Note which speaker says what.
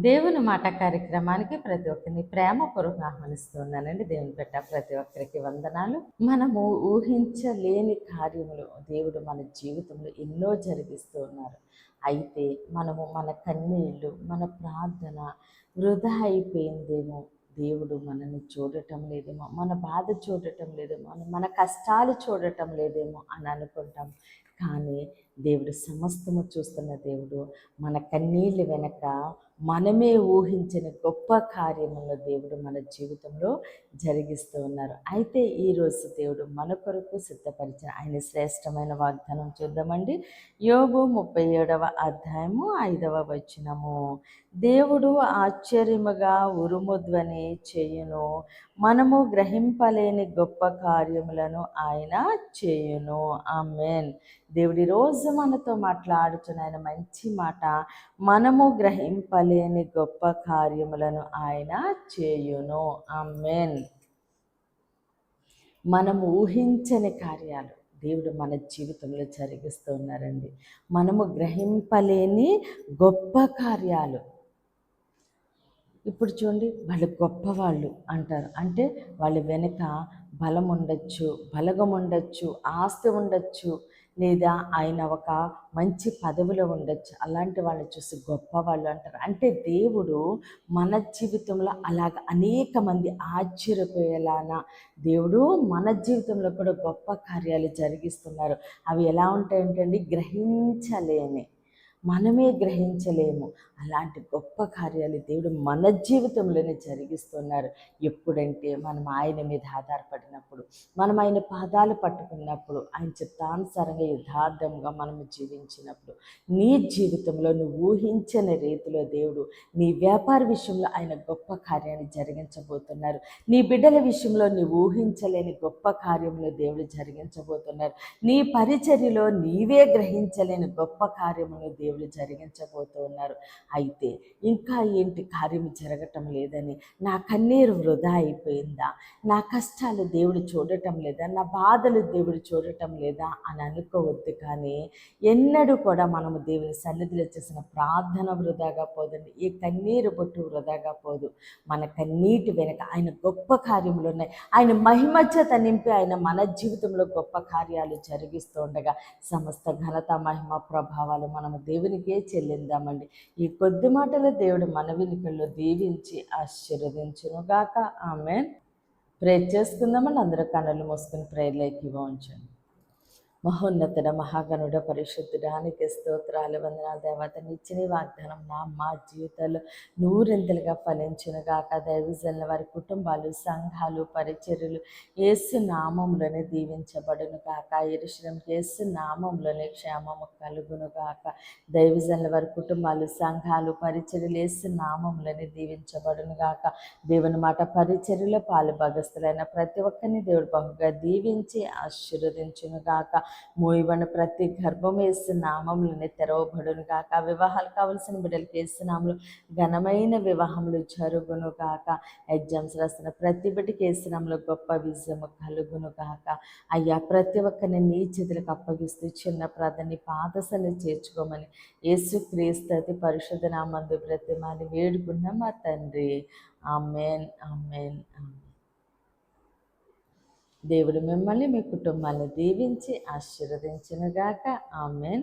Speaker 1: దేవుని మాట కార్యక్రమానికి ప్రతి ఒక్కరిని ప్రేమపూర్వకంగా ఆహ్వానిస్తున్నానండి. దేవుని పెట్ట ప్రతి ఒక్కరికి వందనాలు. మనము ఊహించలేని కార్యములు దేవుడు మన జీవితంలో ఎన్నో జరిగిస్తూ ఉన్నారు. అయితే మనము మన కన్నీళ్ళు, మన ప్రార్థన వృధా అయిపోయిందేమో, దేవుడు మనల్ని చూడటం లేదేమో, మన బాధ చూడటం లేదేమో, మన కష్టాలు చూడటం లేదేమో అని అనుకుంటాం. కానీ దేవుడు సమస్తము చూస్తున్న దేవుడు. మన కన్నీళ్ళ వెనక మనమే ఊహించిన గొప్ప కార్యములను దేవుడు మన జీవితంలో జరిగిస్తూ ఉన్నారు. అయితే ఈరోజు దేవుడు మన కొరకు సిద్ధపరిచిన ఆయన శ్రేష్టమైన వాగ్దానం చూద్దామండి. యోబు 37వ అధ్యాయము 5వ వచనము. దేవుడు ఆశ్చర్యముగా ఉరుముధ్వని చేయును, మనము గ్రహింపలేని గొప్ప కార్యములను ఆయన చేయును. ఆమేన్. దేవుడి రోజు మనతో మాట్లాడుతున్న ఆయన మంచి మాట, మనము గ్రహింపలేని గొప్ప కార్యములను ఆయన చేయును. ఆమేన్. మనము ఊహించని కార్యాలు దేవుడు మన జీవితంలో జరిగిస్తూ ఉన్నారండి. మనము గ్రహింపలేని గొప్ప కార్యాలు. ఇప్పుడు చూడండి, వాళ్ళు గొప్పవాళ్ళు అంటారు. అంటే వాళ్ళ వెనుక బలం ఉండొచ్చు, బలగం ఉండొచ్చు, ఆస్తి ఉండొచ్చు, లేదా ఆయన ఒక మంచి పదవిలో ఉండొచ్చు. అలాంటి వాళ్ళని చూసి గొప్పవాళ్ళు అంటారు. అంటే దేవుడు మన జీవితంలో అలాగ అనేక మంది ఆశ్చర్యపోయేలానా దేవుడు మన జీవితంలో కూడా గొప్ప కార్యాలు జరిగిస్తున్నారు. అవి ఎలా ఉంటాయంటే గ్రహించలేని, మనమే గ్రహించలేము అలాంటి గొప్ప కార్యాలు దేవుడు మన జీవితంలోనే జరిగిస్తున్నారు. ఎప్పుడంటే మనం ఆయన మీద ఆధారపడినప్పుడు, మనం ఆయన పాదాలు పట్టుకున్నప్పుడు, ఆయన చిత్తానుసారంగా యథార్థంగా మనము జీవించినప్పుడు. నీ జీవితంలో నువ్వు ఊహించని రీతిలో దేవుడు నీ వ్యాపార విషయంలో ఆయన గొప్ప కార్యాన్ని జరిగించబోతున్నారు. నీ బిడ్డల విషయంలో నీవు ఊహించలేని గొప్ప కార్యంలో దేవుడు జరిగించబోతున్నారు. నీ పరిచర్యలో నీవే గ్రహించలేని గొప్ప కార్యమును దేవుడు జరిగించబోతూ ఉన్నారు. అయితే ఇంకా ఏంటి కార్యం జరగటం లేదని, నా కన్నీరు వృధా అయిపోయిందా, నా కష్టాలు దేవుడు చూడటం లేదా, నా బాధలు దేవుడు చూడటం లేదా అని అనుకోవద్దు. కానీ ఎన్నడూ కూడా మనము దేవుని సన్నిధిలో చేసిన ప్రార్థన వృధాగా పోదండి. ఈ కన్నీరు బొట్టు వృధాగా పోదు. మన కన్నీటి వెనక ఆయన గొప్ప కార్యములు ఉన్నాయి. ఆయన మహిమ చేత నింపి ఆయన మన జీవితంలో గొప్ప కార్యాలు జరిగిస్తూ ఉండగా సమస్త ఘనత, మహిమ, ప్రభావాలు మనము దేవునికే చెల్లిందామండి. ఈ కొద్ది మాటలు దేవుడు మన వినికిల్లో దీవించి ఆశీర్వదించునుగాక. ఆమేన్. ప్రేర్ చేసుకుందామని అందరూ కన్నులు మూసుకుని ప్రేర్లోకి ఇవ్వండి. మహోన్నతుడ, మహాగణుడ, పరిశుద్ధుడానికి స్తోత్రాలు, వందనాలు దేవత. నిచ్చిన వాగ్దానం మా జీవితాల్లో నూరింతలుగా ఫలించునుగాక. దైవజనుల వారి కుటుంబాలు, సంఘాలు, పరిచర్యలు యేసు నామంలోనే దీవించబడును గాక. యెరూషలేము యేసు నామంలోనే క్షేమము కలుగును గాక. దైవజనుల వారి కుటుంబాలు, సంఘాలు, పరిచర్యలు యేసు నామంలోనే దీవించబడును గాక. దేవుని మాట పరిచర్యలో పాలు భాగస్తులైన ప్రతి ఒక్కరిని దేవుడు బహుగా దీవించి ఆశీర్వదించును గాక. మోయబడిన ప్రతి గర్భం యేసు నామములోనే తెరవబడును గాక. వివాహాలు కావలసిన బిడ్డలకి యేసు నామములో ఘనమైన వివాహములు జరుగును గాక. ఎగ్జామ్స్ రాసిన ప్రతి బిడ్డకి యేసు నామములో గొప్ప విజయము కలుగును గాక. అయ్యా, ప్రతి ఒక్కరిని నీ చేతులకు అప్పగిస్తూ చిన్న ప్రార్థన పాదసని చేర్చుకోమని యేసుక్రీస్తు అతి పరిశుద్ధ నామందు బ్రతిమాలి వేడుకున్న మా తండ్రి. ఆమేన్, ఆమేన్, ఆమేన్. దేవుడు మిమ్మల్ని, మీ కుటుంబాన్ని దీవించి ఆశీర్వదించునుగాక. ఆమేన్.